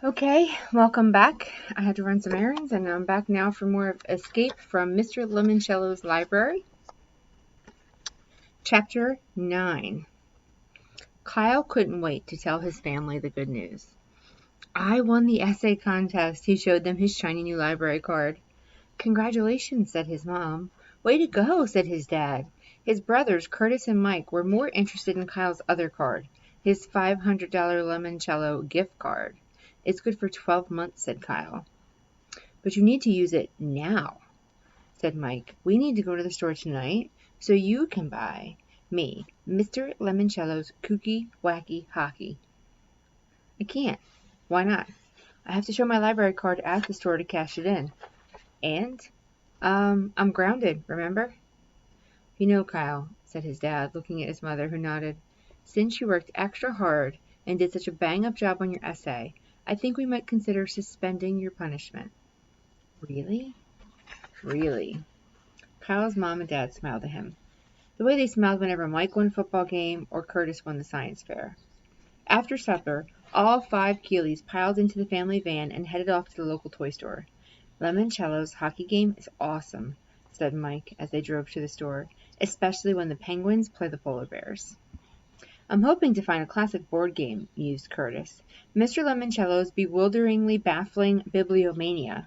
Okay, welcome back. I had to run some errands, and I'm back now for more of Escape from Mr. Lemoncello's library. Chapter 9. Kyle couldn't wait to tell his family the good news. I won the essay contest. He showed them his shiny new library card. Congratulations, said his mom. Way to go, said his dad. His brothers, Curtis and Mike, were more interested in Kyle's other card, his $500 Lemoncello gift card. It's good for 12 months, said Kyle. But you need to use it now, said Mike. We need to go to the store tonight so you can buy me Mr. Lemoncello's kooky wacky hockey. I can't. Why not? I have to show my library card at the store to cash it in. And, I'm grounded, remember? You know, Kyle, said his dad, looking at his mother, who nodded, since you worked extra hard and did such a bang-up job on your essay, I think we might consider suspending your punishment. Really? Really? Kyle's mom and dad smiled at him, the way they smiled whenever Mike won a football game or Curtis won the science fair. After supper, all 5 Keeleys piled into the family van and headed off to the local toy store. Lemoncello's hockey game is awesome, said Mike as they drove to the store, especially when the Penguins play the polar bears. I'm hoping to find a classic board game, mused Curtis. Mr. Lemoncello's bewilderingly baffling bibliomania.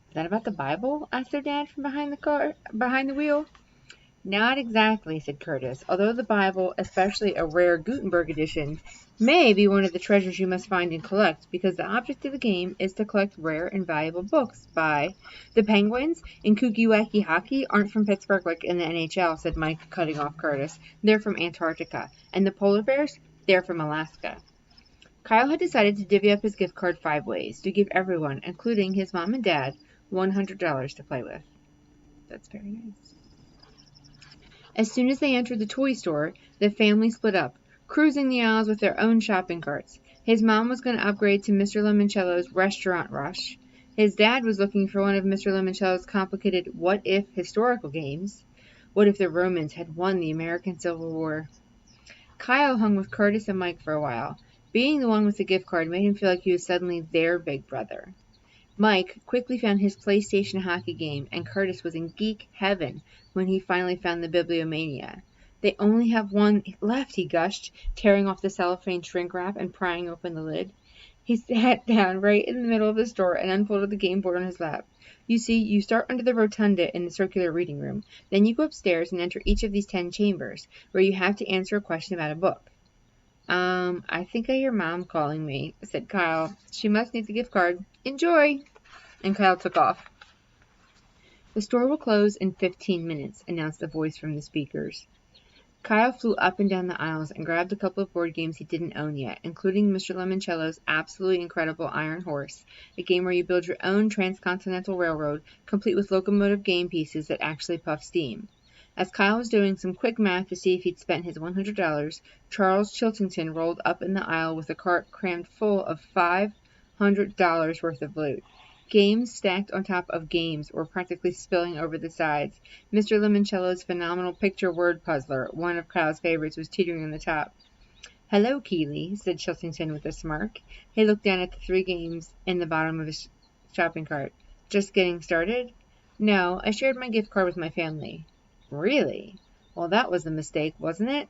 Is that about the Bible? Asked their dad from behind the wheel. Not exactly, said Curtis, although the Bible, especially a rare Gutenberg edition, may be one of the treasures you must find and collect, because the object of the game is to collect rare and valuable books by the Penguins in Kooky Wacky Hockey aren't from Pittsburgh like in the NHL, said Mike, cutting off Curtis. They're from Antarctica. And the polar bears? They're from Alaska. Kyle had decided to divvy up his gift card 5 ways, to give everyone, including his mom and dad, $100 to play with. That's very nice. As soon as they entered the toy store, the family split up, cruising the aisles with their own shopping carts. His mom was going to upgrade to Mr. Lemoncello's Restaurant Rush. His dad was looking for one of Mr. Lemoncello's complicated what-if historical games. What if the Romans had won the American Civil War? Kyle hung with Curtis and Mike for a while. Being the one with the gift card made him feel like he was suddenly their big brother. Mike quickly found his PlayStation hockey game, and Curtis was in geek heaven when he finally found the Bibliomania. They only have one left, he gushed, tearing off the cellophane shrink wrap and prying open the lid. He sat down right in the middle of the store and unfolded the game board on his lap. You see, you start under the rotunda in the circular reading room. Then you go upstairs and enter each of these 10 chambers, where you have to answer a question about a book. I think I hear Mom calling me, said Kyle. She must need the gift card. Enjoy! And Kyle took off. The store will close in 15 minutes, announced a voice from the speakers. Kyle flew up and down the aisles and grabbed a couple of board games he didn't own yet, including Mr. Lemoncello's absolutely incredible Iron Horse, a game where you build your own transcontinental railroad, complete with locomotive game pieces that actually puff steam. As Kyle was doing some quick math to see if he'd spent his $100, Charles Chiltington rolled up in the aisle with a cart crammed full of $500 worth of loot. Games stacked on top of games were practically spilling over the sides. Mr. Lemoncello's phenomenal picture word puzzler, one of Kyle's favorites, was teetering on the top. Hello, Keeley, said Chiltington with a smirk. He looked down at the 3 games in the bottom of his shopping cart. Just getting started? No, I shared my gift card with my family. Really? Well, that was a mistake, wasn't it?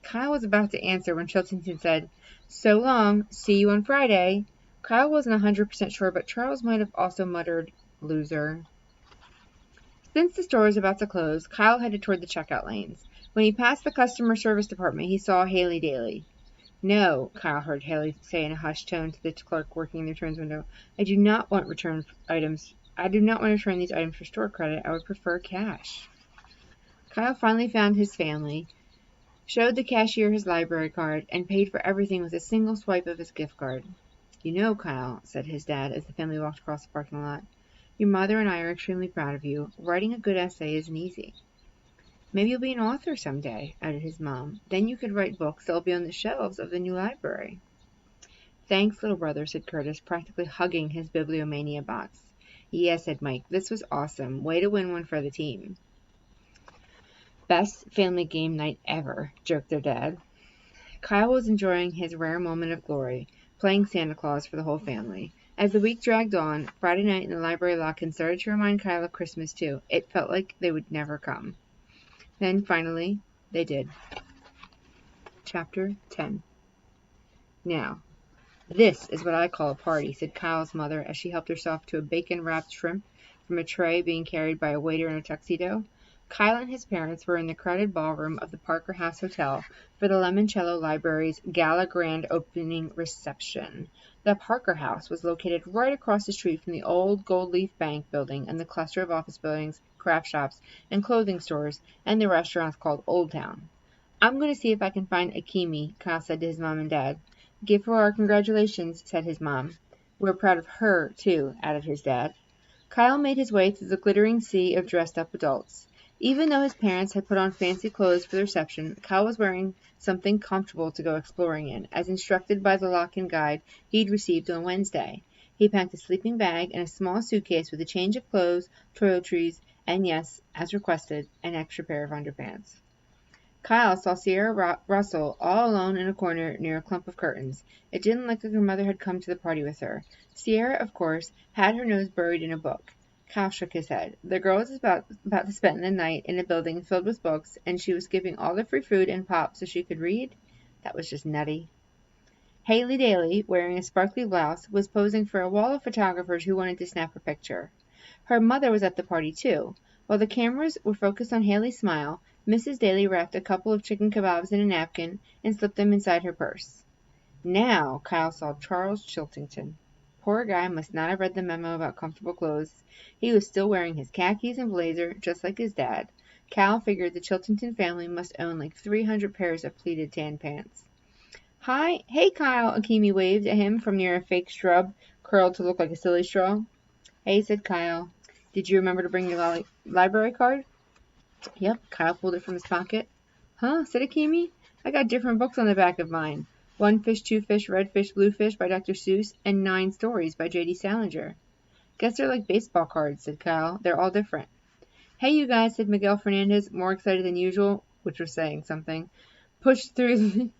Kyle was about to answer when Chiltington said, So long, see you on Friday. Kyle wasn't 100% sure, but Charles might have also muttered, loser. Since the store was about to close, Kyle headed toward the checkout lanes. When he passed the customer service department, he saw Haley Daly. No, Kyle heard Haley say in a hushed tone to the clerk working in the returns window. I do not want to return these items for store credit. I would prefer cash. Kyle finally found his family, showed the cashier his library card, and paid for everything with a single swipe of his gift card. You know, Kyle, said his dad as the family walked across the parking lot, your mother and I are extremely proud of you. Writing a good essay isn't easy. Maybe you'll be an author someday, added his mom. Then you could write books that'll be on the shelves of the new library. Thanks, little brother, said Curtis, practically hugging his Bibliomania box. Yes, said Mike, this was awesome. Way to win one for the team. Best family game night ever, joked their dad. Kyle was enjoying his rare moment of glory, playing Santa Claus for the whole family. As the week dragged on, Friday night in the library lock-in started to remind Kyle of Christmas too. It felt like they would never come. Then finally, they did. Chapter 10. Now, this is what I call a party, said Kyle's mother as she helped herself to a bacon-wrapped shrimp from a tray being carried by a waiter in a tuxedo. Kyle and his parents were in the crowded ballroom of the Parker House Hotel for the Lemoncello Library's Gala Grand Opening Reception. The Parker House was located right across the street from the old Gold Leaf Bank building and the cluster of office buildings, craft shops, and clothing stores, and the restaurants called Old Town. I'm going to see if I can find Akemi, Kyle said to his mom and dad. Give her our congratulations, said his mom. We're proud of her, too, added his dad. Kyle made his way through the glittering sea of dressed-up adults. Even though his parents had put on fancy clothes for the reception, Kyle was wearing something comfortable to go exploring in, as instructed by the lock-in guide he'd received on Wednesday. He packed a sleeping bag and a small suitcase with a change of clothes, toiletries, and yes, as requested, an extra pair of underpants. Kyle saw Sierra Russell all alone in a corner near a clump of curtains. It didn't look like her mother had come to the party with her. Sierra, of course, had her nose buried in a book. Kyle shook his head. The girl was about to spend the night in a building filled with books, and she was giving all the free food and pop so she could read? That was just nutty. Haley Daly, wearing a sparkly blouse, was posing for a wall of photographers who wanted to snap her picture. Her mother was at the party, too. While the cameras were focused on Haley's smile, Mrs. Daly wrapped a couple of chicken kebabs in a napkin and slipped them inside her purse. Now Kyle saw Charles Chiltington. Poor guy must not have read the memo about comfortable clothes. He was still wearing his khakis and blazer, just like his dad. Kyle figured the Chiltington family must own like 300 pairs of pleated tan pants. Hi, hey Kyle, Akemi waved at him from near a fake shrub, curled to look like a silly straw. Hey, said Kyle. Did you remember to bring your library card? Yep, Kyle pulled it from his pocket. Huh, said Akemi. I got different books on the back of mine. One Fish, Two Fish, Red Fish, Blue Fish by Dr. Seuss, and 9 Stories by J.D. Salinger. Guess they're like baseball cards, said Kyle. They're all different. Hey, you guys, said Miguel Fernandez, more excited than usual, which was saying something. Pushed through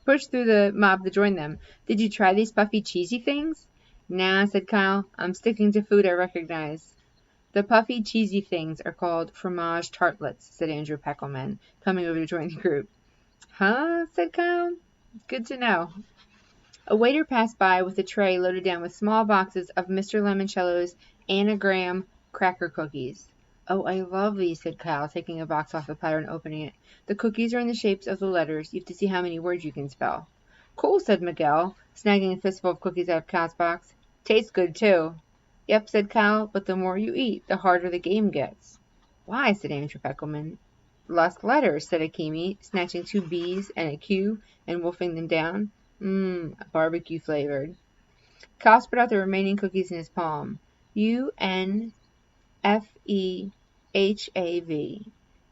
the mob to join them. Did you try these puffy, cheesy things? Nah, said Kyle. I'm sticking to food I recognize. The puffy, cheesy things are called fromage tartlets, said Andrew Peckelman, coming over to join the group. Huh? Said Kyle. Good to know. A waiter passed by with a tray loaded down with small boxes of Mr. Lemoncello's anagram cracker cookies. Oh, I love these, said Kyle, taking a box off the platter and opening it. The cookies are in the shapes of the letters. You have to see how many words you can spell. Cool, said Miguel, snagging a fistful of cookies out of Kyle's box. Tastes good, too. Yep, said Kyle, but the more you eat, the harder the game gets. Why, said Andrew Peckelman. Less letters, said Akemi, snatching 2 B's and a Q and wolfing them down. Barbecue flavored. Kyle spread out the remaining cookies in his palm. UNFEHAV.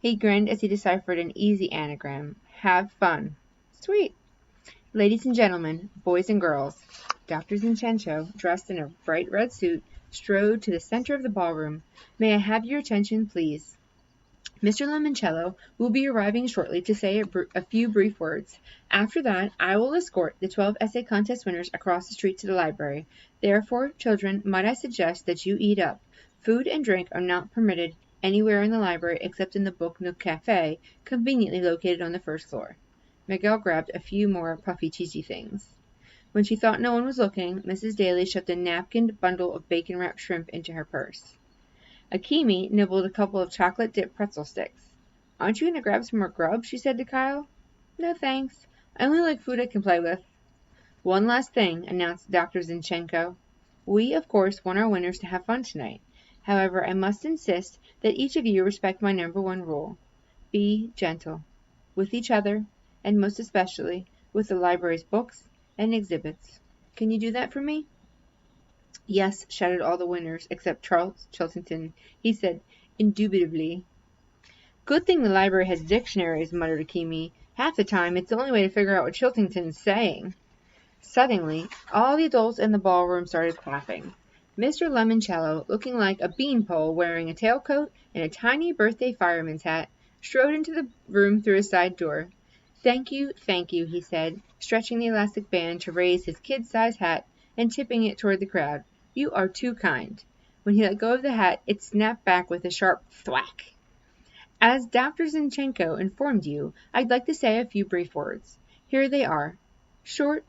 He grinned as he deciphered an easy anagram. Have fun. Sweet. Ladies and gentlemen, boys and girls, Dr. Zinchenko, dressed in a bright red suit, strode to the center of the ballroom. May I have your attention, please? Mr. Lemoncello will be arriving shortly to say a few brief words. After that, I will escort the 12 essay contest winners across the street to the library. Therefore, children, might I suggest that you eat up. Food and drink are not permitted anywhere in the library except in the Book Nook Cafe, conveniently located on the first floor. Miguel grabbed a few more puffy, cheesy things. When she thought no one was looking, Mrs. Daly shoved a napkined bundle of bacon-wrapped shrimp into her purse. Akemi nibbled a couple of chocolate-dipped pretzel sticks. Aren't you going to grab some more grub? She said to Kyle. No, thanks. I only like food I can play with. One last thing, announced Dr. Zinchenko. We, of course, want our winners to have fun tonight. However, I must insist that each of you respect my number 1 rule. Be gentle. With each other, and most especially with the library's books and exhibits. Can you do that for me? Yes, shouted all the winners, except Charles Chiltington. He said, indubitably. Good thing the library has dictionaries, muttered Akemi. Half the time, it's the only way to figure out what Chiltington's saying. Suddenly, all the adults in the ballroom started clapping. Mr. Lemoncello, looking like a beanpole wearing a tailcoat and a tiny birthday fireman's hat, strode into the room through a side door. Thank you, he said, stretching the elastic band to raise his kid-sized hat and tipping it toward the crowd. You are too kind. When he let go of the hat, it snapped back with a sharp thwack. As Dr. Zinchenko informed you, I'd like to say a few brief words. Here they are. Short,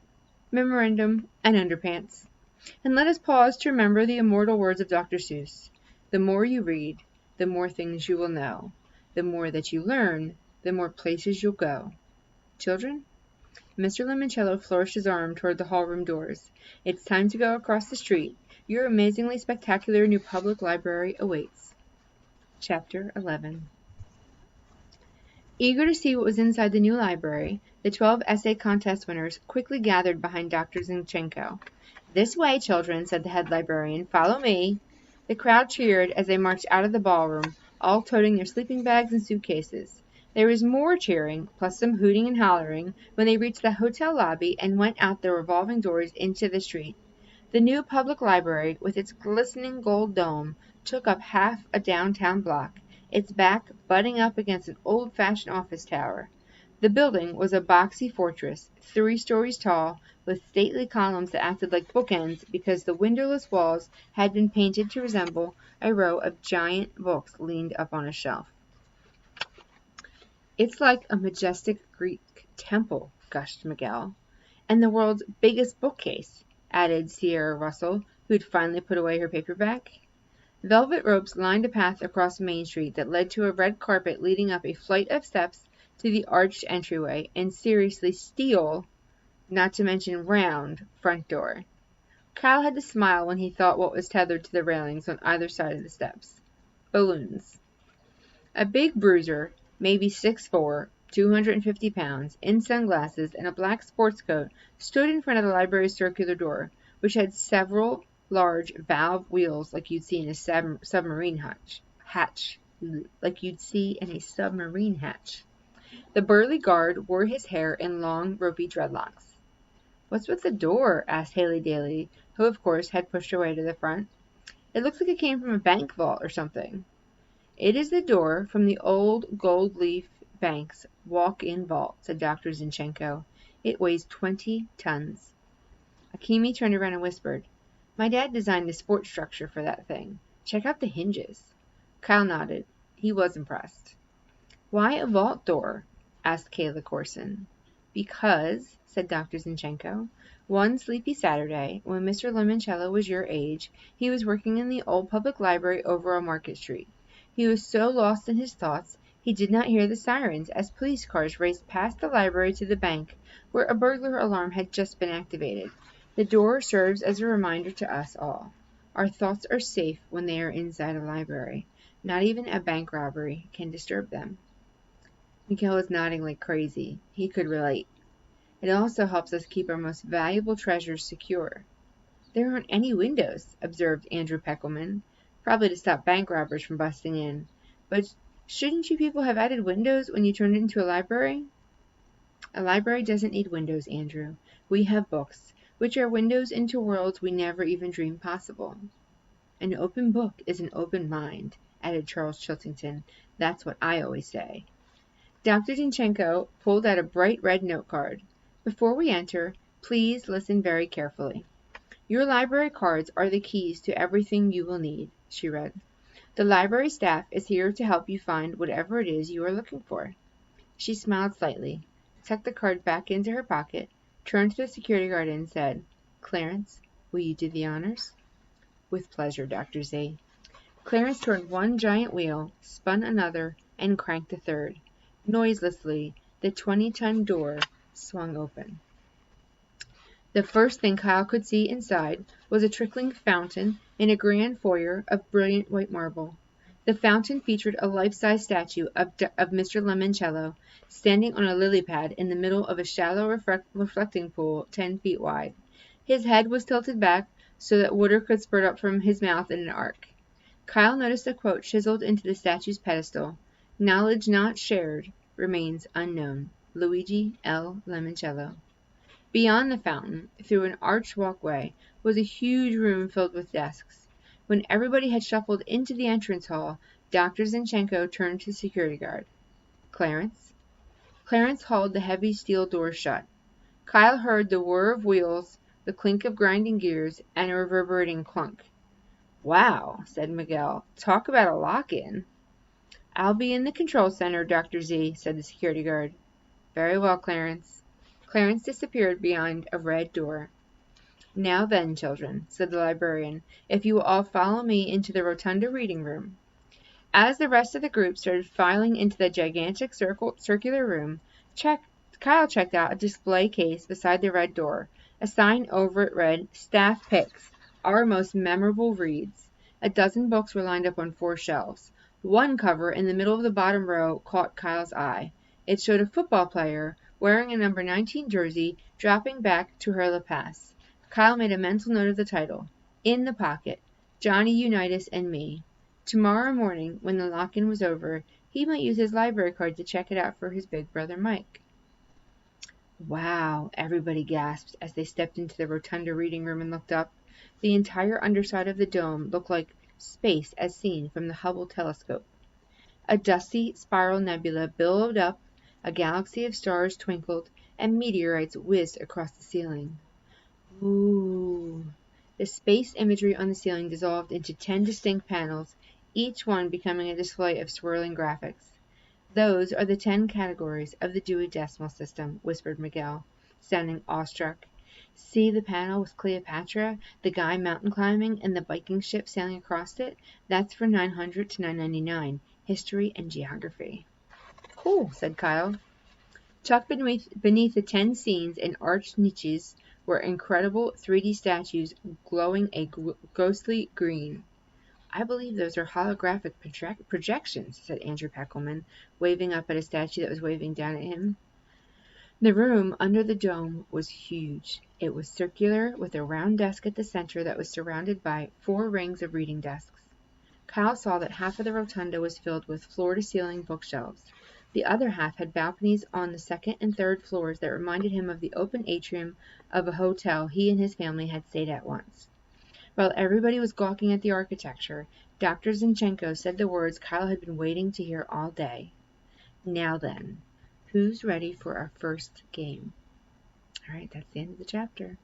memorandum, and underpants. And let us pause to remember the immortal words of Dr. Seuss. The more you read, the more things you will know. The more that you learn, the more places you'll go. Children? Mr. Lemoncello flourished his arm toward the hallroom doors. It's time to go across the street. Your amazingly spectacular new public library awaits. Chapter 11. Eager to see what was inside the new library, the 12 essay contest winners quickly gathered behind Dr. Zinchenko. This way, children, said the head librarian. Follow me. The crowd cheered as they marched out of the ballroom, all toting their sleeping bags and suitcases. There was more cheering, plus some hooting and hollering, when they reached the hotel lobby and went out the revolving doors into the street. The new public library, with its glistening gold dome, took up half a downtown block, its back butting up against an old-fashioned office tower. The building was a boxy fortress, 3 stories tall, with stately columns that acted like bookends because the windowless walls had been painted to resemble a row of giant books leaned up on a shelf. It's like a majestic Greek temple, gushed Miguel. And the world's biggest bookcase, added Sierra Russell, who had finally put away her paperback. Velvet ropes lined a path across Main Street that led to a red carpet leading up a flight of steps to the arched entryway and seriously steel, not to mention round, front door. Kyle had to smile when he thought what was tethered to the railings on either side of the steps. Balloons. A big bruiser, maybe 6'4", 250 pounds, in sunglasses and a black sports coat, stood in front of the library's circular door, which had several large valve wheels like you'd see in a submarine hatch. Like you'd see in a submarine hatch. The burly guard wore his hair in long, ropey dreadlocks. What's with the door? Asked Haley Daly, who of course had pushed her way to the front. It looks like it came from a bank vault or something. It is the door from the old Gold Leaf Bank's walk-in vault, said Dr. Zinchenko. It weighs 20 tons. Akemi turned around and whispered, My dad designed the support structure for that thing. Check out the hinges. Kyle nodded. He was impressed. Why a vault door? Asked Kayla Corson. Because, said Dr. Zinchenko, one sleepy Saturday, when Mr. Lemoncello was your age, he was working in the old public library over on Market Street. He was so lost in his thoughts, he did not hear the sirens as police cars raced past the library to the bank, where a burglar alarm had just been activated. The door serves as a reminder to us all. Our thoughts are safe when they are inside a library. Not even a bank robbery can disturb them. Miguel was nodding like crazy. He could relate. It also helps us keep our most valuable treasures secure. There aren't any windows, observed Andrew Peckelman, probably to stop bank robbers from busting in. But shouldn't you people have added windows when you turned it into a library? A library doesn't need windows, Andrew. We have books, which are windows into worlds we never even dreamed possible. An open book is an open mind, added Charles Chiltington. That's what I always say. Dr. Zinchenko pulled out a bright red note card. Before we enter, please listen very carefully. Your library cards are the keys to everything you will need, she read. The library staff is here to help you find whatever it is you are looking for. She smiled slightly, tucked the card back into her pocket, turned to the security guard and said, Clarence, will you do the honors? With pleasure, Dr. Z. Clarence turned one giant wheel, spun another, and cranked a third. Noiselessly, the 20-ton door swung open. The first thing Kyle could see inside was a trickling fountain in a grand foyer of brilliant white marble. The fountain featured a life-size statue of Mr. Lemoncello, standing on a lily pad in the middle of a shallow reflecting pool 10 feet wide. His head was tilted back so that water could spurt up from his mouth in an arc. Kyle noticed a quote chiseled into the statue's pedestal. Knowledge not shared remains unknown. Luigi L. Lemoncello. Beyond the fountain, through an arched walkway, was a huge room filled with desks. When everybody had shuffled into the entrance hall, Dr. Zinchenko turned to the security guard. Clarence? Clarence hauled the heavy steel door shut. Kyle heard the whir of wheels, the clink of grinding gears, and a reverberating clunk. "Wow," said Miguel. "Talk about a lock-in." "I'll be in the control center, Dr. Z," said the security guard. "Very well, Clarence." Clarence disappeared behind a red door. "Now then, children," said the librarian, "if you will all follow me into the rotunda reading room." As the rest of the group started filing into the gigantic circular room, Kyle checked out a display case beside the red door. A sign over it read, "Staff Picks, our most memorable reads." A dozen books were lined up on 4 shelves. One cover in the middle of the bottom row caught Kyle's eye. It showed a football player wearing a number 19 jersey dropping back to hurl a pass. Kyle made a mental note of the title, "In the Pocket, Johnny Unitas and Me." Tomorrow morning, when the lock-in was over, he might use his library card to check it out for his big brother Mike. "Wow," everybody gasped as they stepped into the rotunda reading room and looked up. The entire underside of the dome looked like space as seen from the Hubble telescope. A dusty spiral nebula billowed up, a galaxy of stars twinkled, and meteorites whizzed across the ceiling. Ooh. The space imagery on the ceiling dissolved into 10 distinct panels, each one becoming a display of swirling graphics. "Those are the 10 categories of the Dewey Decimal System," whispered Miguel, sounding awestruck. "See the panel with Cleopatra, the guy mountain climbing, and the Viking ship sailing across it? That's for 900 to 999, history and geography." "Cool," said Kyle. Tucked beneath the 10 scenes in arched niches were incredible 3D statues glowing a ghostly green. "I believe those are holographic projections," said Andrew Peckelman, waving up at a statue that was waving down at him. The room under the dome was huge. It was circular, with a round desk at the center that was surrounded by 4 rings of reading desks. Kyle saw that half of the rotunda was filled with floor-to-ceiling bookshelves. The other half had balconies on the 2nd and 3rd floors that reminded him of the open atrium of a hotel he and his family had stayed at once. While everybody was gawking at the architecture, Dr. Zinchenko said the words Kyle had been waiting to hear all day. "Now then, who's ready for our first game?" All right, that's the end of the chapter.